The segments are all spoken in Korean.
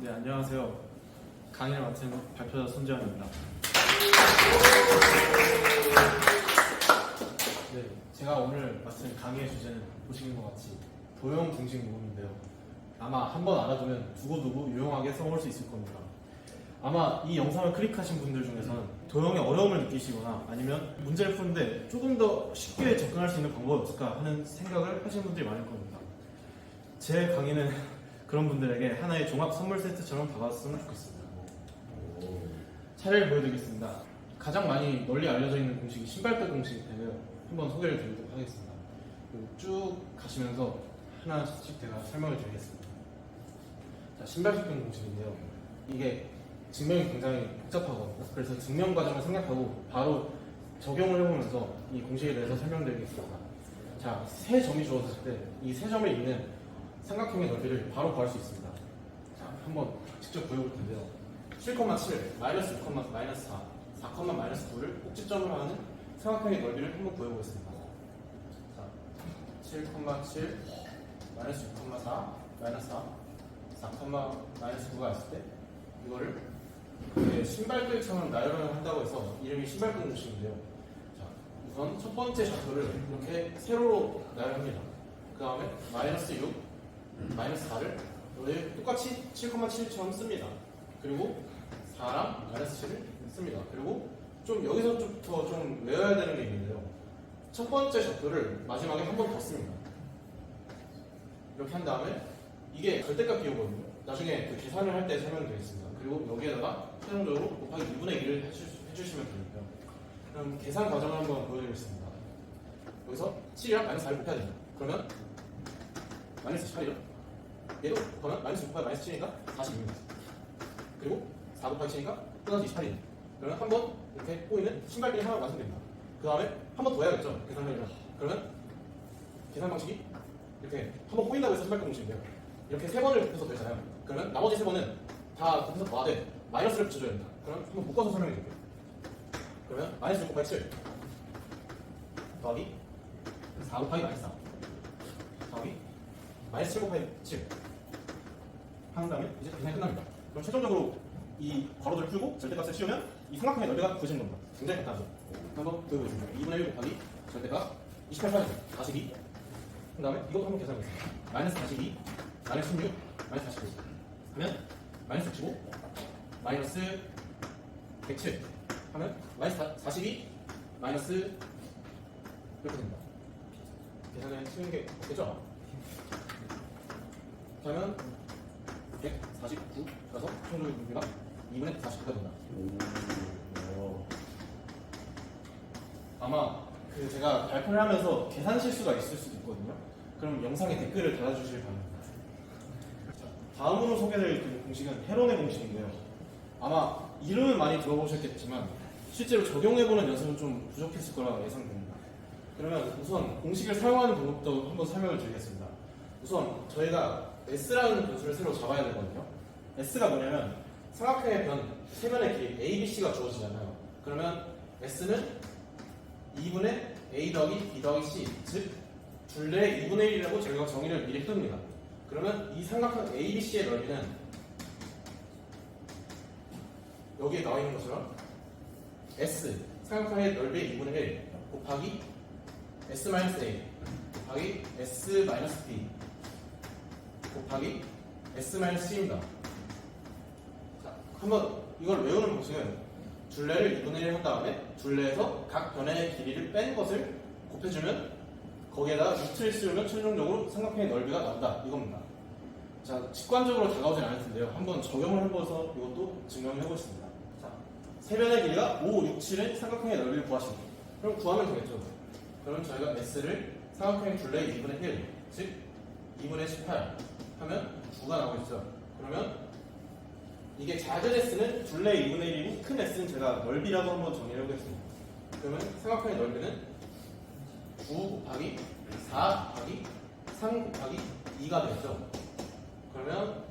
네, 안녕하세요. 강의를 맡은 발표자 손재환입니다. 네, 제가 오늘 맡은 강의의 주제는 보시는 것 같이 도형 공식 모음인데요. 아마 한번 알아두면 두고두고 유용하게 써볼 수 있을 겁니다. 아마 이 영상을 클릭하신 분들 중에서는 도형의 어려움을 느끼시거나 아니면 문제를 푸는데 조금 더 쉽게 접근할 수 있는 방법이 없을까 하는 생각을 하시는 분들이 많을 겁니다. 제 강의는 그런 분들에게 하나의 종합 선물 세트처럼 다가왔으면 좋겠습니다. 사례를 보여드리겠습니다. 가장 많이 널리 알려져 있는 공식이 신발끈 공식인데요. 한번 소개를 드리도록 하겠습니다. 쭉 가시면서 하나씩 제가 설명을 드리겠습니다. 자, 신발끈 공식인데요. 이게 증명이 굉장히 복잡하거든요. 그래서 증명 과정을 생략하고 바로 적용을 해보면서 이 공식에 대해서 설명드리겠습니다. 자, 세 점이 주어졌을 때 이 세 점에 있는 삼각형의 넓이를 바로 구할 수 있습니다. 자, 한번 직접 구해볼 텐데요. 7,7, 마이너스 6, 마이너스 4, 4, 마이너스 9를 꼭지점으로 하는 삼각형의 넓이를 한번 구해보겠습니다. 자, 7,7, 마이너스 6,4, 마이너스 4, 4, 마이너스 9가 있을 때 이거를 신발끈처럼 나열을 한다고 해서 이름이 신발끈 공식인데요. 자, 우선 첫 번째 좌표를 이렇게 세로로 나열합니다. 그 다음에 마이너스 6, 마이너스 4를 여기 똑같이 7,7처럼 씁니다. 그리고 4랑 마이너스 7을 씁니다. 그리고 좀 여기서부터 좀 외워야 되는 게 있는데요. 첫 번째 좌표를 마지막에 한 번 더 씁니다. 이렇게 한 다음에 이게 절대값 기호거든요. 나중에 그 계산을 할 때 설명드리겠습니다. 그리고 여기에다가 최종적으로 곱하기 2분의 1을 해주시면 됩니다. 그럼 계산 과정을 한번 보여드리겠습니다. 여기서 7이랑 마이너스 4를 곱해야 됩니다. 그러면 마이너스 18이죠? 얘도 그러면 마이너스 6 곱하기 마이너스 7이니까 42입니다. 그리고 4 곱하기 7이니까 또다시 28이죠. 그러면 한 번 이렇게 꼬이는 신발끈이 하나 완성됩니다. 그 다음에 한 번 더 해야겠죠? 계산하려면. 그러면 계산 방식이 이렇게 한 번 꼬인다고 해서 신발끈 공식인데요. 이렇게 세 번을 곱해서 되잖아요. 그러면 나머지 세 번은 다 곱해서 더하되 마이너스를 붙여줘야 됩니다. 그럼 한번 묶어서 설명해 드릴게요. 그러면 마이너스 6 곱하기 7 더하기 4 곱하기 마이너스 4 더하기 마이너스 7 곱하기 7 한 다음에 이제 계산이 끝납니다. 그럼 최종적으로 이 괄호들을 풀고 절대값을 씌우면 이 삼각형의 넓이가 구해지는 겁니다. 굉장히 간단하죠? 한번 보여보겠습니다. 2분의 1 곱하기 절대값 28 사라지죠. 42 그 다음에 이것도 한번 계산해보겠습니다. 마이너스 42 마이너스 16 마이너스 49 하면 마이너스 65 마이너스 107 하면 마이너스 42 마이너스 이렇게 됩니다. 계산을 치는 게 없겠죠? 그러면 149 그래서 최종적인 넓이가 2분의 49가 된다. 아마 제가 발표를 하면서 계산 실수가 있을 수도 있거든요. 그럼 영상에 댓글을 달아주실 바랍니다. 다음으로 소개드릴 공식은 헤론의 공식인데요. 아마 이름은 많이 들어보셨겠지만 실제로 적용해보는 연습은 좀 부족했을 거라 예상됩니다. 그러면 우선 공식을 사용하는 방법도 한번 설명을 드리겠습니다. 우선 저희가 S라는 변수를 새로 잡아야 되거든요. S가 뭐냐면 삼각형의 세 변의 길이 A, B, C가 주어지잖아요. 그러면 S는 2분의 A 더하기 B 더하기 C, 즉 둘레의 2분의 1이라고 저희가 정의를 미리 해둡니다. 그러면 이 삼각형 A, B, C의 넓이는 여기에 나와 있는 것처럼 S, 삼각형의 넓이의 2분의 1 곱하기 S-A 곱하기 S-B 곱하기 S-C입니다. 자, 한번 이걸 외우는 방식은 둘레를 2분의 1 한 다음에 둘레에서 각 변의 길이를 뺀 것을 곱해주면 거기에다가 루트를 씌우면 최종적으로 삼각형의 넓이가 나온다 이겁니다. 자, 직관적으로 다가오진 않을 텐데요. 한번 적용을 해보셔서 이것도 증명을 해보겠습니다. 자, 세 변의 길이가 5, 6, 7의 삼각형의 넓이를 구하십니다. 그럼 구하면 되겠죠. 그럼 저희가 S를 삼각형의 둘레의 2분의 1, 즉 2분의 18 하면 9가 나오겠죠. 그러면 이게 작은 S는 둘레의 2분의 1이고 큰 S는 제가 넓이라고 한번 정의를 해보겠습니다. 그러면 삼각형의 넓이는 9 곱하기 4 곱하기 3 곱하기 2가 되겠죠. 그러면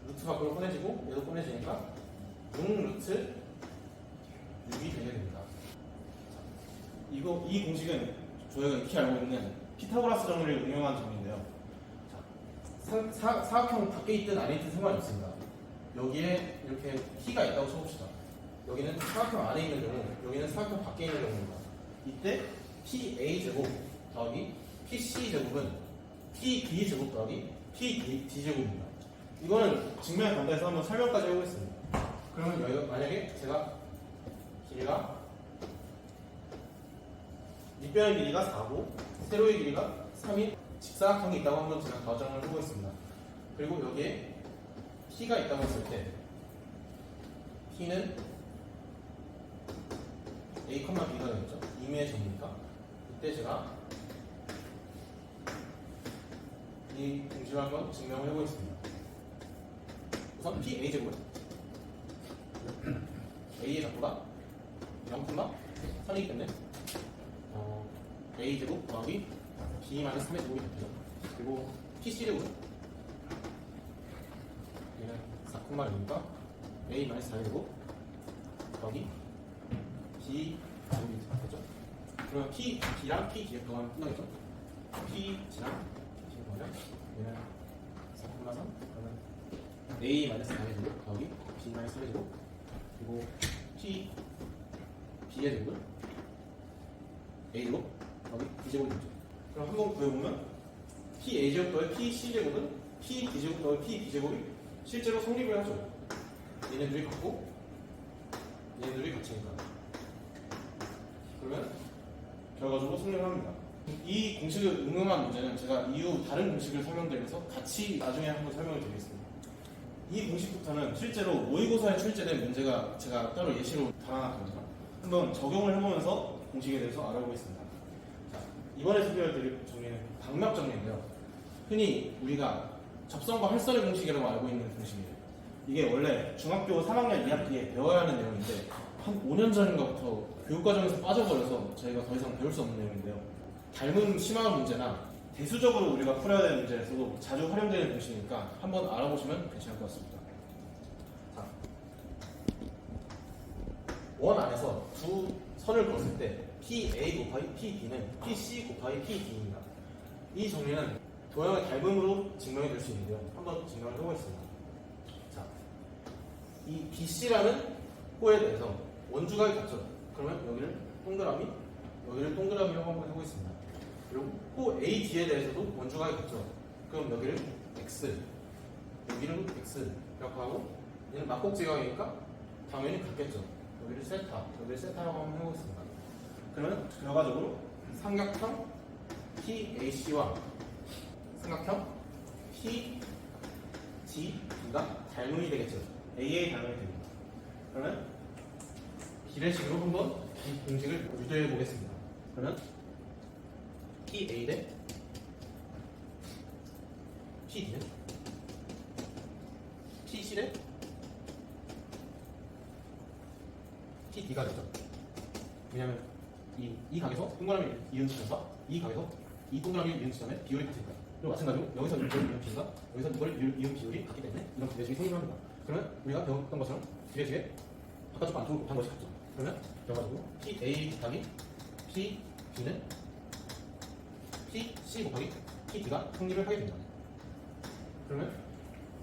루트 밖으로 꺼내지고 얘도 꺼내지니까 6 루트 6이 되게 됩니다. 이 공식은 저희가 익히 알고 있는 피타고라스 정의를 응용한 정의인데요. 자, 사각형 밖에 있든 안에 있든 상관이 없습니다. 여기에 이렇게 T가 있다고 쳐봅시다. 여기는 사각형 안에 있는 경우, 여기는 사각형 밖에 있는 경우입니다. 이때 PA 제곱 더하기 PC 제곱은 PB 제곱 더하기 PD 제곱입니다. 이거는 증명에 간다해서 한번 설명까지 해보겠습니다. 그러면 여기가 만약에 제가 길이가 밑변의 길이가 4고 세로의 길이가 3인 직사각형이 있다고 한번 제가 가정을 해보겠습니다. 그리고 여기에 T가 있다고 했을 때 T는 A, B가 되겠죠. 임의의 점이니까 이때 제가 이 공식을 한번 증명을 해보겠습니다. 우선 PA 제곱은 A의 작보다 0,3이기 때문에 A 제곱 더하기 B 마이너스 3의 제곱이 되죠. 그리고 PC 제곱은 얘는 4,0이니까 A 마이너스 4의 제곱 더하기 B 제곱이 되죠. 그러면 B랑 PD의 더하면 끝나겠죠. P랑 P를 더하면 얘는 4,3 그러면 A 마이너스 4의 제곱 더하기 B 마이너스 3의 제곱 그리고 B의 제곱은 A 제곱 더하기 B 제곱이 되죠. 그럼 한번 구해보면 PA 제곱 더하기 PC 제곱은 PD 제곱 더하기 PB 제곱이 실제로 성립을 하죠. 얘네들이 같고 얘네들이 같으니까. 그러면 결과적으로 성립을 합니다. 이 공식을 응용한 문제는 제가 이후 다른 공식을 설명드리면서 같이 나중에 한번 설명을 드리겠습니다. 이 공식부터는 실제로 모의고사에 출제된 문제가 제가 따로 예시로 담아놨거든요. 한번 적용을 해보면서 공식에 대해서 알아보겠습니다. 자, 이번에 소개해드릴 정리는 방막 정리인데요. 흔히 우리가 접선과 활선의 공식이라고 알고 있는 공식이에요. 이게 원래 중학교 3학년 2학기에 배워야 하는 내용인데 한 5년 전인가부터 교육과정에서 빠져버려서 저희가 더 이상 배울 수 없는 내용인데요. 닮은 심화 문제나 대수적으로 우리가 풀어야 되는 문제에서도 자주 활용되는 공식이니까 한번 알아보시면 괜찮을 것 같습니다. 자, 원 안에서 두 선을 그었을 때 PA 곱하기 PB는 PC 곱하기 PD입니다. 이 정리는 도형의 닮음으로 증명이 될 수 있는데요. 한번 증명을 해보겠습니다. 자, 이 BC라는 호에 대해서 원주각이 같죠. 그러면 여기를 동그라미, 여기를 동그라미로 한번 해보겠습니다. 그리고 호 AD에 대해서도 원주각이 같죠. 그럼 여기를 X, 여기는 X 이렇게 하고 얘는 막곡지각이니까 당연히 같겠죠. 여기를 세타, 여기를 세타라고 한번 해보겠습니다. 그러면 결과적으로 삼각형 PAC와 삼각형 PGB가 닮음이 되겠죠. AA 닮음이 됩니다. 그러면 비례식으로 한번 이 공식을 유도해 보겠습니다. 그러면 PA 대 PD는 PC 대 PD가 되죠. 왜냐하면 이 각에서 동그라미 이음치면서 이 각에서 이 동그라미 이음치점의 비율이 같으니까. 그리고 마찬가지로 여기서 이걸 이음 비율과 여기서 이걸 이음 비율이 같기 때문에 이런 비례식이 성립합니다. 그러면 우리가 배웠던 것처럼 비례식에 바깥쪽과 안쪽으로 곱한 것이 같죠. 그러면 결과적으로 PA 곱하기 PB는 PC 곱하기 PD가 성립을 하게 됩니다. 그러면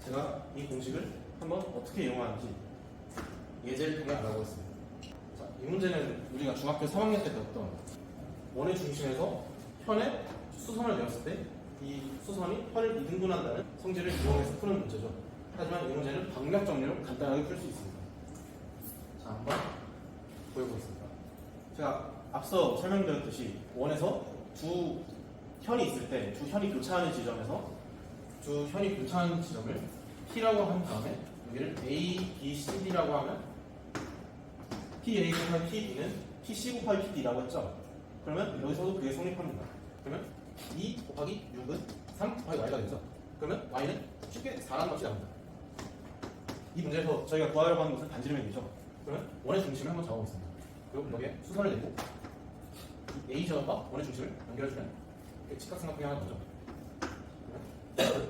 제가 이 공식을 한번 어떻게 이용하는지 예제를 통해 알아보겠습니다. 자, 이 문제는 우리가 중학교 3학년 때 배웠던 원의 중심에서 편에 수선을 내었을 때 이 수선이 편을 이등분한다는 성질을 이용해서 푸는 문제죠. 하지만 이 문제는 방역 정리로 간단하게 풀 수 있습니다. 자, 한번 보여보겠습니다. 제가 앞서 설명드렸듯이 원에서 두 현이 있을 때 두 현이 교차하는 지점에서 두 현이 교차하는 지점을 P라고 한 다음에 여기를 A, B, C, D라고 하면 PA 곱하기 PB는 PC 곱하기 PD라고 했죠. 그러면 여기서도 그게 성립합니다. 그러면 2 곱하기 6은 3 곱하기 Y가 되죠. 그러면 Y는 쉽게 4라는 값이 나옵니다. 이 문제에서 저희가 구하려고 하는 것은 반지름의 그러면 원의 중심을 한번 잡아보겠습니다. 그리고 여기에 수선을 내고 A 지점과 원의 중심을 연결해주면 직각삼각형이 하나 나오죠. 그러면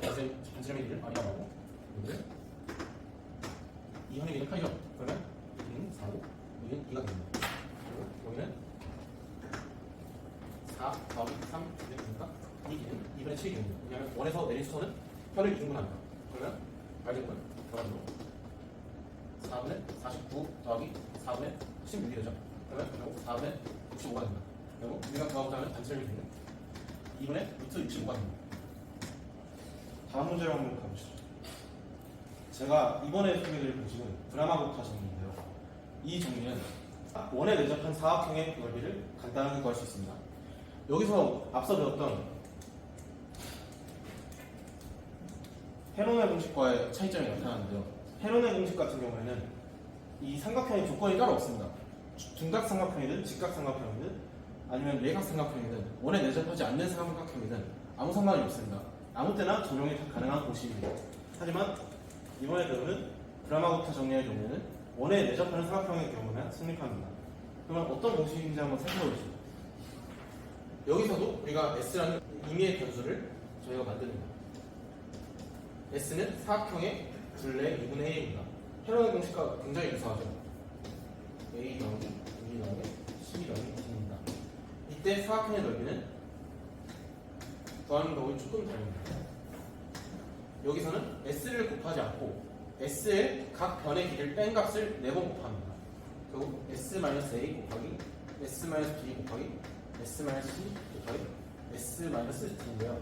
반지름의 길이를 R이 나오고 여기를 이 현의 길이는 8이죠. 그러면 여기는 4고 여기는 2가 됩니다. 그리고 여기는 4 더하기 3 이렇게 되니까 이 길이는 2분의 7이 됩니다. 왜냐하면 원에서 내린 수선은 편을 2등분합니다. 그러면 r등분 결합으로 4분의 49 더하기 4분의 16이 되죠. 그러면 결국 4분의 65가 됩니다. 그리고 우리가 더하고자면 단체를 있는 2분의 루트 65가 됩니다. 다음 문제로 한번 가보시죠. 제가 이번에 소개드릴 공식은 브라마고타 정리인데요. 이 정리는 원에 내접한 사각형의 넓이를 간단하게 구할 수 있습니다. 여기서 앞서 배웠던 헤론의 공식과의 차이점이 나타나는데요. 헤론의 공식 같은 경우에는 이 삼각형의 조건이 따로 없습니다. 둔각삼각형이든 직각삼각형이든 아니면 내각삼각형이든 원에 내접하지 않는 삼각형이든 아무 상관이 없습니다. 아무 때나 적용이 가능한 공식입니다. 하지만 이번에 배우는 브라마고타 정리의 경우에는 원에 내접하는 삼각형의 경우만 성립합니다. 그러면 어떤 공식인지 한번 살펴보시죠. 여기서도 우리가 S라는 임의의 변수를 저희가 만듭니다. S는 사각형의 둘레 2분의 1입니다. 헤론의 공식과 굉장히 유사하죠. A 더하기 2 더하기 12 더하기 10입니다. 이때 사각형의 넓이는 더하는 격이 조금 다릅니다. 여기서는 S를 곱하지 않고 S의 각 변의 길이를 뺀 값을 4번 곱합니다. 결국 S-A 곱하기 S-B 곱하기 S-C 곱하기 S-D인데요.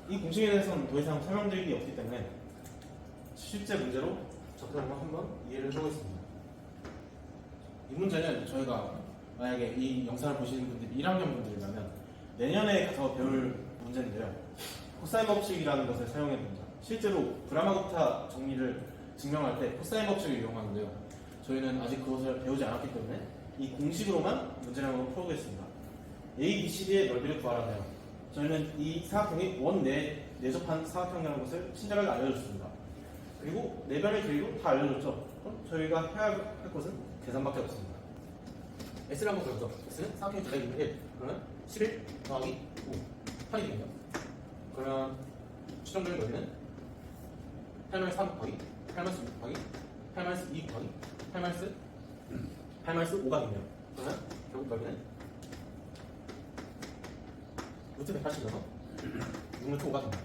이 공식에 대해서는 더 이상 설명드릴 게 없기 때문에 실제 문제로 접근한 거 한번 이해를 해보겠습니다. 이 문제는 저희가 만약에 이 영상을 보시는 분들이 1학년 분들이라면 내년에 가서 배울 문제인데요. 코사인 법칙이라는 것을 사용해봅니다. 실제로 브라마고타 정리를 증명할 때 코사인 법칙을 이용하는데요. 저희는 아직 그것을 배우지 않았기 때문에 이 공식으로만 문제를 한번 풀어보겠습니다. A, B, C, D의 넓이를 구하라네요. 저희는 이 사각형이 원 내에 내접한 사각형이라는 것을 친절하게 알려줬습니다. 그리고 네 변의 길이도 다 알려줬죠. 그럼 저희가 해야 할 것은 계산밖에 없습니다. S를 한번 그려보죠. S는 사각형의 둘레 2분의 1. 그러면 11 더하기 5. 8이 됩니다. 그러면 추정적인 넓이는 8-3 곱하기 8-6 곱하기 8-2 곱하기 8-5가 되네요. 그러면 결국 넓이는 루트 180이라서 6루트 5가 됩니다.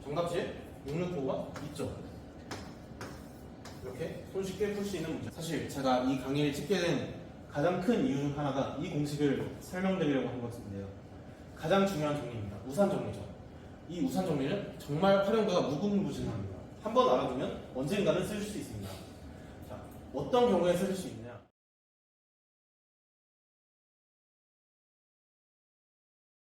정답지에 6루트 5가 있죠. 이렇게 손쉽게 풀 수 있는 문제. 사실 제가 이 강의를 찍게 된 가장 큰 이유 중 하나가 이 공식을 설명드리려고 한 것인데요. 가장 중요한 정리입니다. 우산 정리죠. 이 우산 정리는 정말 활용도가 무궁무진합니다. 한번 알아두면 언젠가는 쓰실 수 있습니다. 자, 어떤 경우에 쓰실 수 있냐?